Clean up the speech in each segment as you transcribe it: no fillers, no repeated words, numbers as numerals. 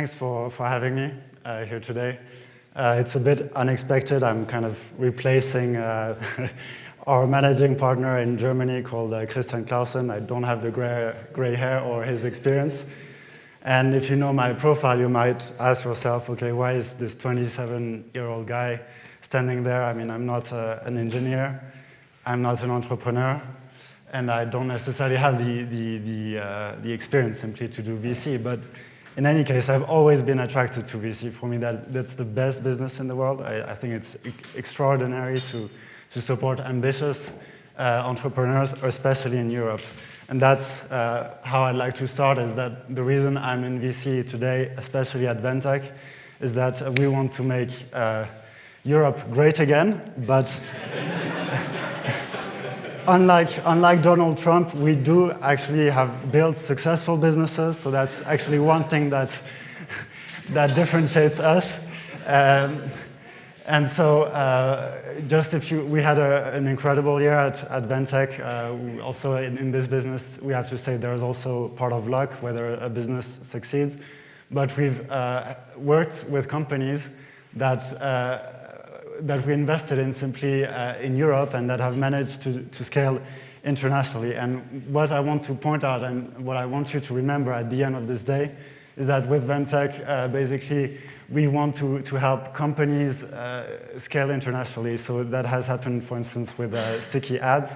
thanks for having me here today. It's a bit unexpected. I'm kind of replacing our managing partner in Germany called Christian Clausen. I don't have the gray hair or his experience. And if you know my profile, you might ask yourself, okay, why is this 27-year-old guy standing there? I mean, I'm not an engineer. I'm not an entrepreneur. And I don't necessarily have the experience simply to do VC. But in any case, I've always been attracted to VC. For me, that's the best business in the world. I think it's extraordinary to support ambitious entrepreneurs, especially in Europe. And that's how I'd like to start, is that the reason I'm in VC today, especially at Ventech, is that we want to make Europe great again, but unlike Donald Trump, we do actually have built successful businesses, so that's actually one thing that differentiates us. And so, we had an incredible year at Ventech. Also, in this business, we have to say there's also part of luck whether a business succeeds. But we've worked with companies that we invested in simply in Europe and that have managed to scale internationally. And what I want to point out and what I want you to remember at the end of this day is that with Ventech, basically, we want to help companies scale internationally. So that has happened, for instance, with Sticky Ads,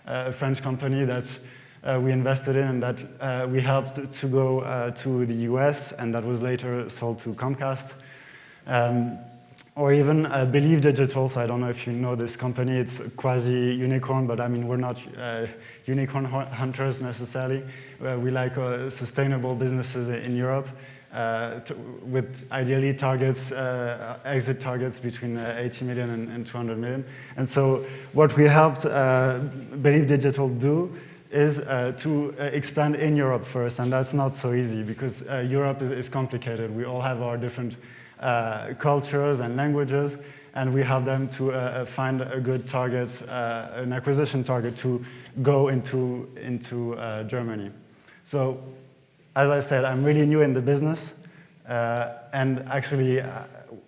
a French company that we invested in and that we helped to go to the US, and that was later sold to Comcast. Or even Believe Digital. So I don't know if you know this company. It's a quasi-unicorn, but I mean, we're not unicorn hunters necessarily. We like sustainable businesses in Europe with ideally targets, exit targets between 80 million and 200 million. And so what we helped Believe Digital do is to expand in Europe first, and that's not so easy because Europe is complicated. We all have our different cultures and languages, and we help them to find a good target, an acquisition target to go into Germany. So, as I said, I'm really new in the business, and actually,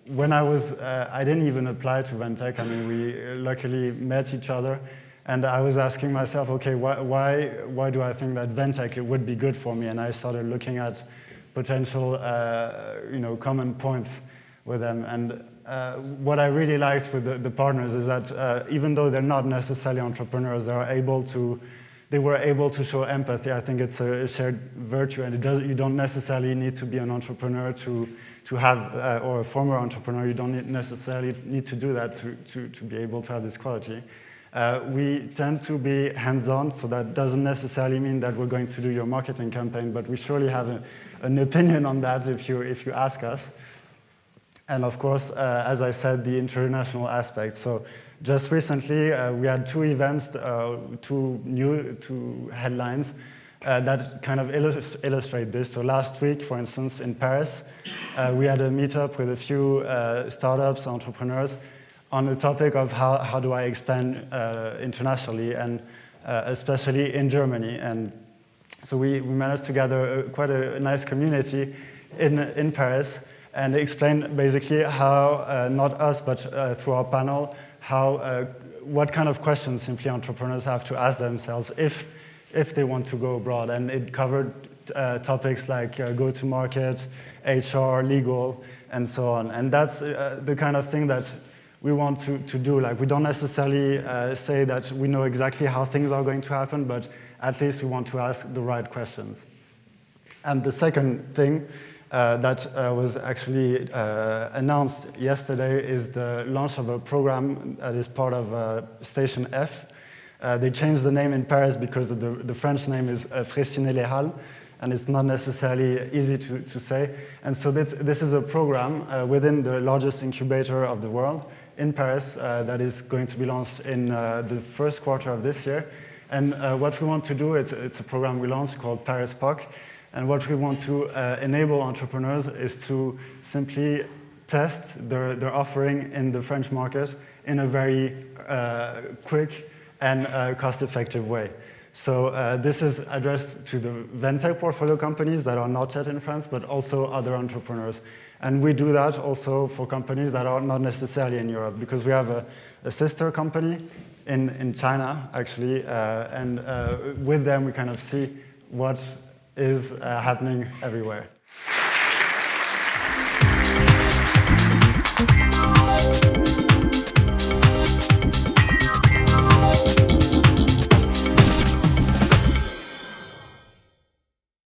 when I didn't even apply to Ventech. I mean, we luckily met each other, and I was asking myself, okay, why do I think that Ventech would be good for me? And I started looking at potential, common points with them. And what I really liked with the partners is that even though they're not necessarily entrepreneurs, they were able to show empathy. I think it's a shared virtue, and you don't necessarily need to be an entrepreneur to have, or a former entrepreneur. You don't necessarily need to do that to be able to have this quality. We tend to be hands-on, so that doesn't necessarily mean that we're going to do your marketing campaign, but we surely have an opinion on that if you ask us. And of course, as I said, the international aspect. So just recently, we had two events, two headlines that kind of illustrate this. So last week, for instance, in Paris, we had a meetup with a few startups, entrepreneurs, on the topic of how do I expand internationally, and especially in Germany. And so we managed to gather quite a nice community in Paris and explain basically how, not us, but through our panel, what kind of questions simply entrepreneurs have to ask themselves if they want to go abroad. And it covered topics like go-to-market, HR, legal, and so on. And that's the kind of thing that we want to do. Like, we don't necessarily say that we know exactly how things are going to happen, but at least we want to ask the right questions. And the second thing that was actually announced yesterday is the launch of a program that is part of Station F. They changed the name in Paris because the French name is Fraissinet-les Halles, and it's not necessarily easy to say. And so this is a program within the largest incubator of the world in Paris that is going to be launched in the first quarter of this year. And what we want to do, it's a program we launched called Paris POC. And what we want to enable entrepreneurs is to simply test their offering in the French market in a very quick and cost-effective way. So this is addressed to the Ventech portfolio companies that are not yet in France, but also other entrepreneurs. And we do that also for companies that are not necessarily in Europe, because we have a sister company in China, actually, and with them we kind of see what is happening everywhere.